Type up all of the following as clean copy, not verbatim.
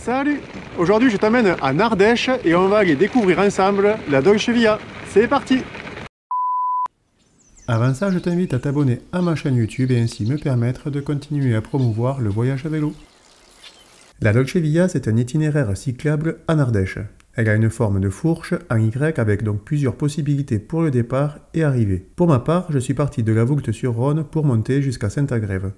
Salut! Aujourd'hui je t'emmène en Ardèche et on va aller découvrir ensemble la Dolce Via. C'est parti! Avant ça, je t'invite à t'abonner à ma chaîne YouTube et ainsi me permettre de continuer à promouvoir le voyage à vélo. La Dolce Via, c'est un itinéraire cyclable en Ardèche. Elle a une forme de fourche en Y avec donc plusieurs possibilités pour le départ et arrivée. Pour ma part, je suis parti de la Voulte-sur-Rhône pour monter jusqu'à Saint-Agrève.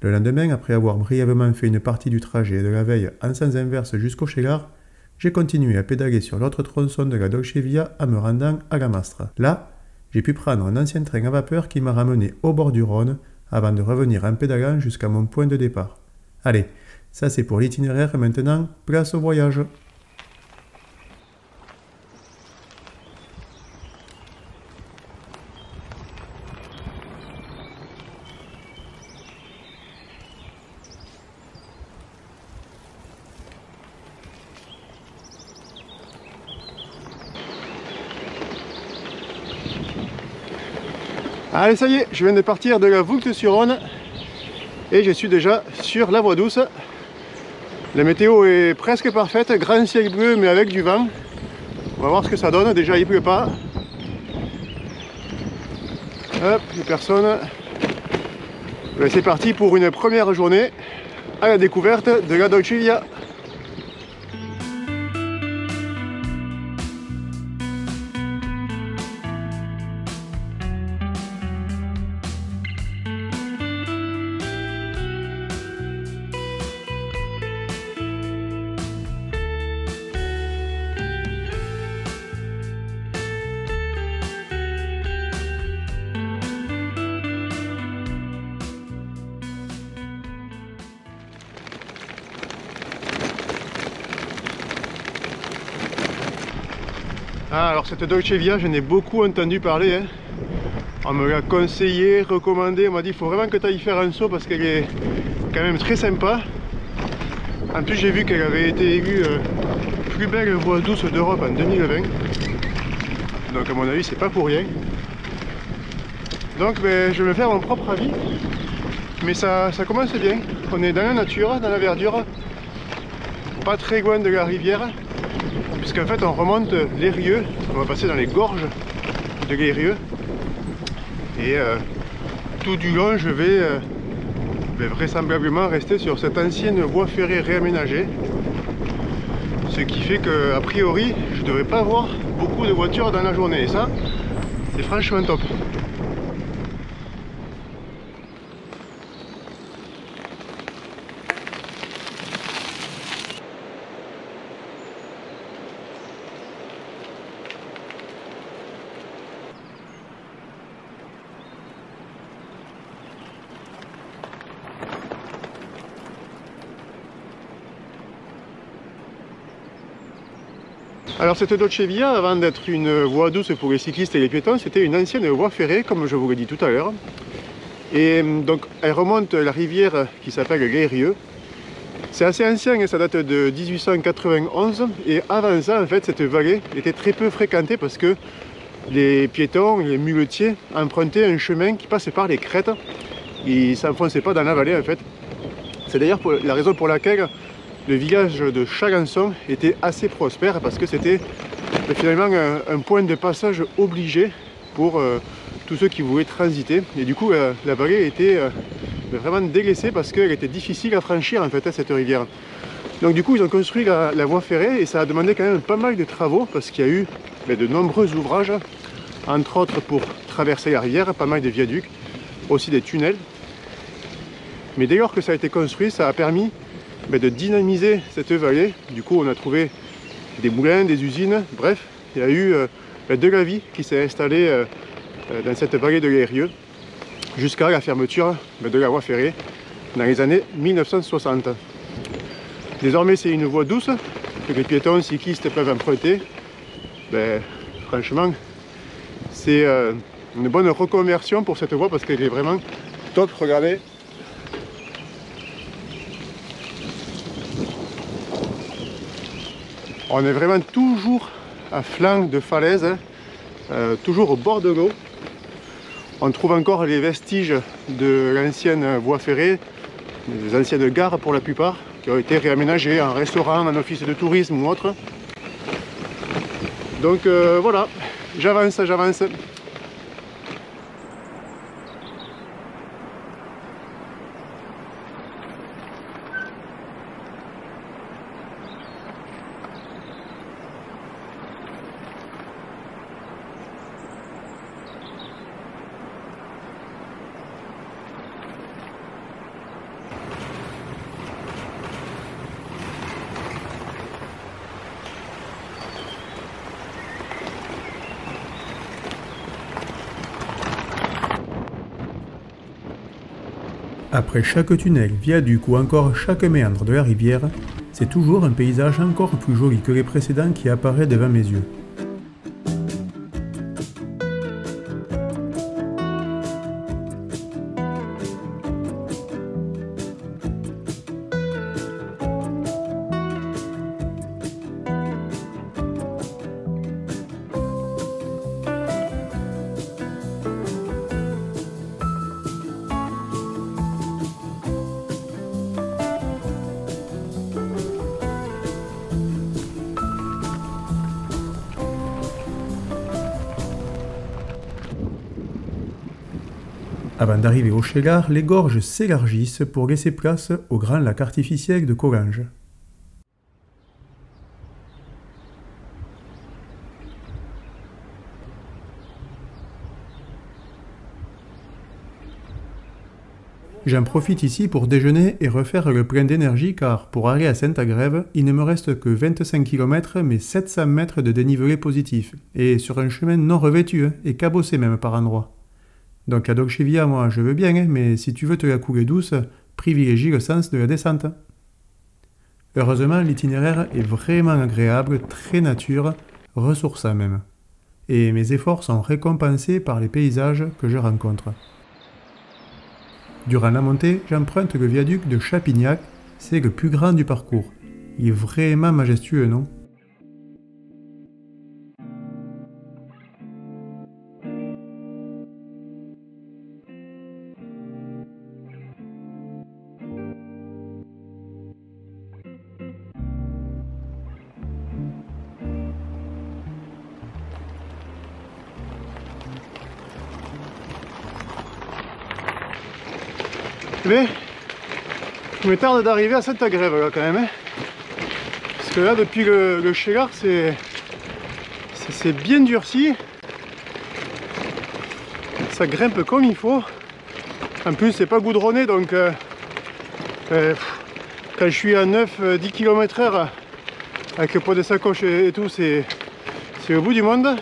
Le lendemain, après avoir brièvement fait une partie du trajet de la veille en sens inverse jusqu'au Cheylard, j'ai continué à pédaler sur l'autre tronçon de la Dolce Via en me rendant à Gamastre. Là, j'ai pu prendre un ancien train à vapeur qui m'a ramené au bord du Rhône avant de revenir en pédalant jusqu'à mon point de départ. Allez, ça c'est pour l'itinéraire, maintenant place au voyage. Allez, ça y est, je viens de partir de la Voulte-sur-Rhône et je suis déjà sur la voie douce. La météo est presque parfaite, grand ciel bleu mais avec du vent. On va voir ce que ça donne, déjà il pleut pas. Hop, les personnes. C'est parti pour une première journée à la découverte de la Dolce Via. Ah, alors cette Dolce Via, j'en ai beaucoup entendu parler, hein. On me l'a conseillé, recommandé, on m'a dit il faut vraiment que tu ailles faire un saut parce qu'elle est quand même très sympa. En plus j'ai vu qu'elle avait été élue plus belle voie douce d'Europe en 2020. Donc à mon avis c'est pas pour rien. Donc ben, je vais me faire mon propre avis. Mais ça commence bien. On est dans la nature, dans la verdure, pas très loin de la rivière. Puisqu'en fait on remonte l'Eyrieux, on va passer dans les gorges de l'Eyrieux et tout du long je vais vraisemblablement rester sur cette ancienne voie ferrée réaménagée, ce qui fait que a priori je ne devrais pas voir beaucoup de voitures dans la journée et ça c'est franchement top. Alors cette Dolce Via, avant d'être une voie douce pour les cyclistes et les piétons, c'était une ancienne voie ferrée, comme je vous l'ai dit tout à l'heure. Et donc elle remonte la rivière qui s'appelle l'Eyrieux. C'est assez ancien, ça date de 1891. Et avant ça, en fait, cette vallée était très peu fréquentée parce que les piétons, les muletiers, empruntaient un chemin qui passait par les crêtes. Ils ne s'enfonçaient pas dans la vallée, en fait. C'est d'ailleurs la raison pour laquelle le village de Chalençon était assez prospère parce que c'était finalement un point de passage obligé pour tous ceux qui voulaient transiter. Et du coup, la vallée était vraiment délaissée parce qu'elle était difficile à franchir en fait, cette rivière. Donc du coup, ils ont construit la voie ferrée et ça a demandé quand même pas mal de travaux parce qu'il y a eu de nombreux ouvrages, entre autres pour traverser la rivière, pas mal de viaducs, aussi des tunnels. Mais dès lors que ça a été construit, ça a permis de dynamiser cette vallée. Du coup on a trouvé des moulins, des usines, bref, il y a eu de la vie qui s'est installée dans cette vallée de l'Eyrieux jusqu'à la fermeture de la voie ferrée dans les années 1960. Désormais c'est une voie douce que les piétons, cyclistes peuvent emprunter. Franchement c'est une bonne reconversion pour cette voie parce qu'elle est vraiment top, regardez. On est vraiment toujours à flanc de falaise, toujours au bord de l'eau. On trouve encore les vestiges de l'ancienne voie ferrée, des anciennes gares pour la plupart. qui ont été réaménagés en restaurant, en office de tourisme ou autre. Donc voilà, j'avance. Après chaque tunnel, viaduc ou encore chaque méandre de la rivière, c'est toujours un paysage encore plus joli que les précédents qui apparaît devant mes yeux. Avant d'arriver au Cheylard, les gorges s'élargissent pour laisser place au grand lac artificiel de Collonges. J'en profite ici pour déjeuner et refaire le plein d'énergie car pour aller à Saint-Agrève, il ne me reste que 25 km mais 700 mètres de dénivelé positif et sur un chemin non revêtu et cabossé même par endroits. Donc la Dolce Via, moi je veux bien, mais si tu veux te la couler douce, privilégie le sens de la descente. Heureusement, l'itinéraire est vraiment agréable, très nature, ressourçant même. Et mes efforts sont récompensés par les paysages que je rencontre. Durant la montée, j'emprunte le viaduc de Chapignac, c'est le plus grand du parcours. Il est vraiment majestueux, non ? Mais il me tarde d'arriver à Saint-Agrève là quand même. Parce que là depuis le Cheylard c'est bien durci. Ça grimpe comme il faut. En plus c'est pas goudronné donc quand je suis à 9-10 km/h avec le poids de sacoche et tout c'est au bout du monde.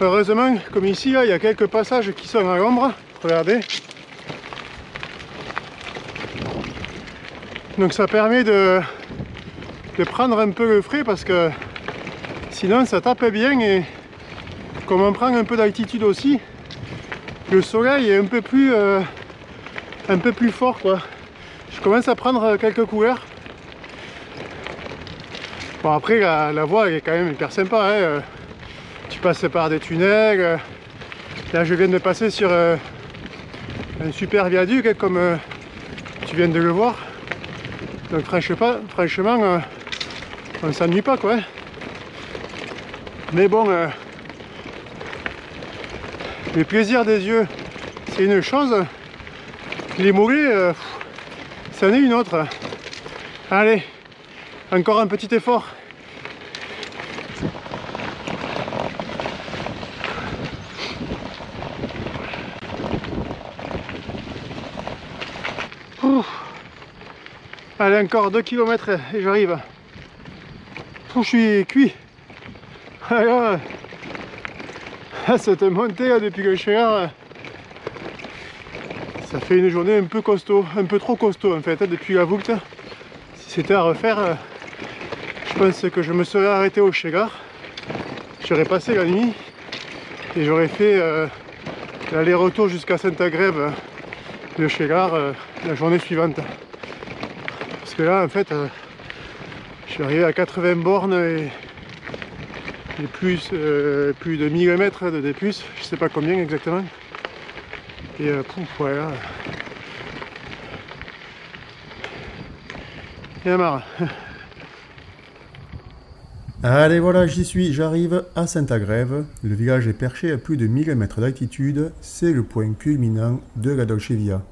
Heureusement comme ici là, il y a quelques passages qui sont à l'ombre. Regardez. Donc ça permet de prendre un peu le frais parce que sinon ça tape bien et comme on prend un peu d'altitude aussi, le soleil est un peu plus fort quoi. Je commence à prendre quelques couleurs. Bon après la voie elle est quand même hyper sympa hein. Tu passes par des tunnels. Là je viens de passer sur un super viaduc comme tu viens de le voir. Donc franchement on s'ennuie pas quoi. Mais bon, le plaisir des yeux c'est une chose, les mollets c'en est une autre. Allez, encore un petit effort. Allez, encore 2 km et j'arrive. Je suis cuit. Alors, cette montée là, depuis le Cheylard, ça fait une journée un peu costaud, un peu trop costaud en fait, depuis la Voulte. Si c'était à refaire, je pense que je me serais arrêté au Cheylard. J'aurais passé la nuit et j'aurais fait l'aller-retour jusqu'à Saint-Agrève, le Cheylard, la journée suivante. Parce que là en fait je suis arrivé à 80 bornes et plus de 1000 mètres de D+, je sais pas combien exactement. Et pouf, voilà. Il y en a marre. Allez voilà, j'y suis, j'arrive à Saint-Agrève. Le village est perché à plus de 1000 mètres d'altitude. C'est le point culminant de la Dolce Via.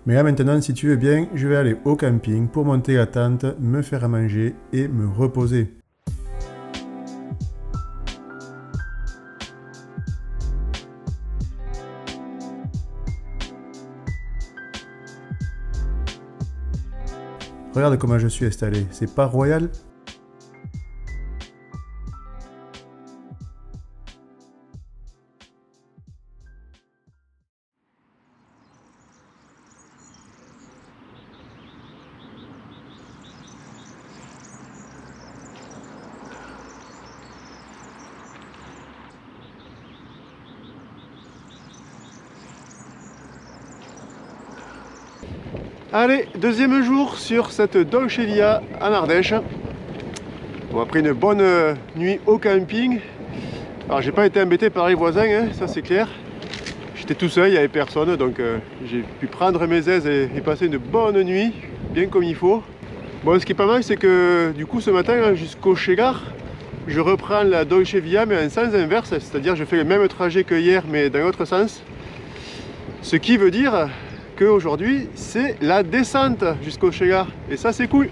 Mais là maintenant, si tu veux bien, je vais aller au camping pour monter la tente, me faire à manger et me reposer. Regarde comment je suis installé, c'est pas royal? Allez, deuxième jour sur cette Dolce Via en Ardèche. Bon, après une bonne nuit au camping. Alors j'ai pas été embêté par les voisins, hein, ça c'est clair. J'étais tout seul, il n'y avait personne, donc j'ai pu prendre mes aises et passer une bonne nuit, bien comme il faut. Bon, ce qui est pas mal, c'est que du coup ce matin jusqu'au Chegar, je reprends la Dolce Via mais en sens inverse, c'est-à-dire je fais le même trajet que hier mais dans l'autre sens. Ce qui veut dire qu'aujourd'hui c'est la descente jusqu'au Chegar et ça c'est cool.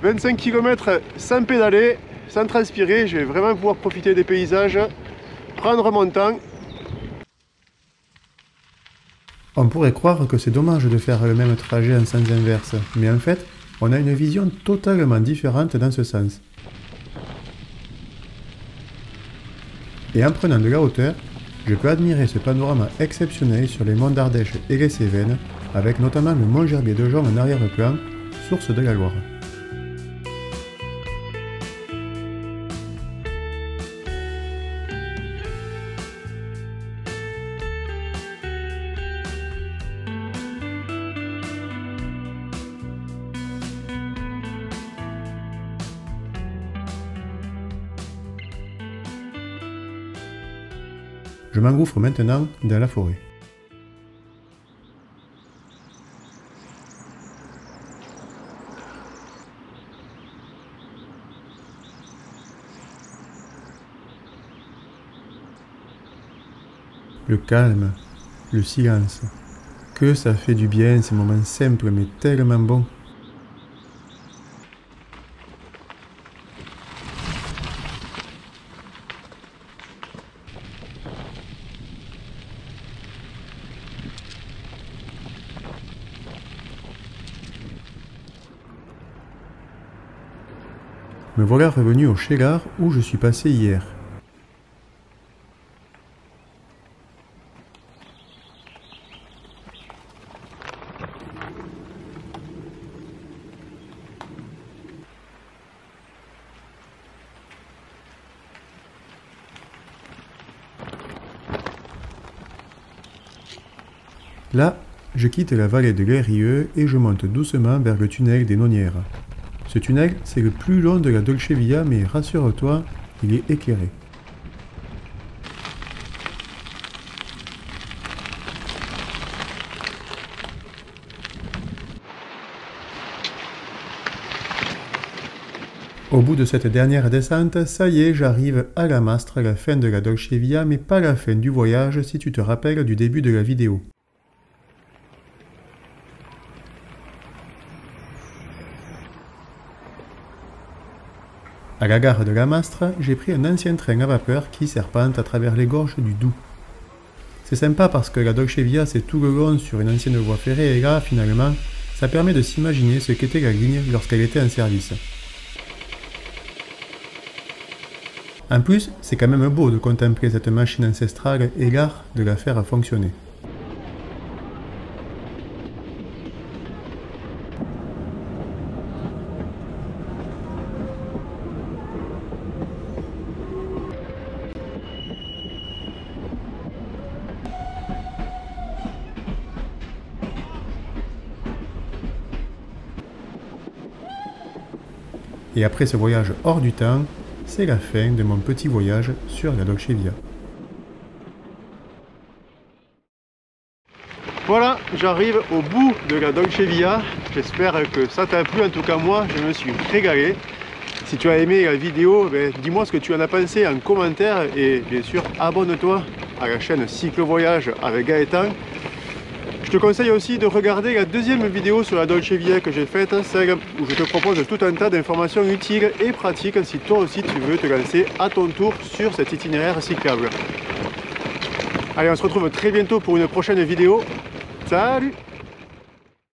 25 km sans pédaler, sans transpirer, je vais vraiment pouvoir profiter des paysages, prendre mon temps. On pourrait croire que c'est dommage de faire le même trajet en sens inverse, mais en fait, on a une vision totalement différente dans ce sens. Et en prenant de la hauteur, je peux admirer ce panorama exceptionnel sur les monts d'Ardèche et les Cévennes, avec notamment le mont Gerbier de Jonc en arrière-plan, source de la Loire. Je m'engouffre maintenant dans la forêt. Le calme, le silence, que ça fait du bien ces moments simples mais tellement bons. Me voilà revenu au Chegar où je suis passé hier. Là, je quitte la vallée de l'Eyrieux et je monte doucement vers le tunnel des Nonières. Ce tunnel, c'est le plus long de la Dolce Via, mais rassure-toi, il est éclairé. Au bout de cette dernière descente, ça y est, j'arrive à la Mastre, la fin de la Dolce Via, mais pas la fin du voyage si tu te rappelles du début de la vidéo. À la gare de la Mastre, j'ai pris un ancien train à vapeur qui serpente à travers les gorges du Doubs. C'est sympa parce que la Dolce Via c'est tout le long sur une ancienne voie ferrée et là, finalement, ça permet de s'imaginer ce qu'était la ligne lorsqu'elle était en service. En plus, c'est quand même beau de contempler cette machine ancestrale et l'art de la faire fonctionner. Et après ce voyage hors du temps, c'est la fin de mon petit voyage sur la Dolce Via. Voilà, j'arrive au bout de la Dolce Via. J'espère que ça t'a plu. En tout cas, moi, je me suis régalé. Si tu as aimé la vidéo, dis-moi ce que tu en as pensé en commentaire. Et bien sûr, abonne-toi à la chaîne Cycle Voyage avec Gaëtan. Je te conseille aussi de regarder la deuxième vidéo sur la Dolce Via que j'ai faite, celle où je te propose tout un tas d'informations utiles et pratiques si toi aussi tu veux te lancer à ton tour sur cet itinéraire cyclable. Allez, on se retrouve très bientôt pour une prochaine vidéo. Salut!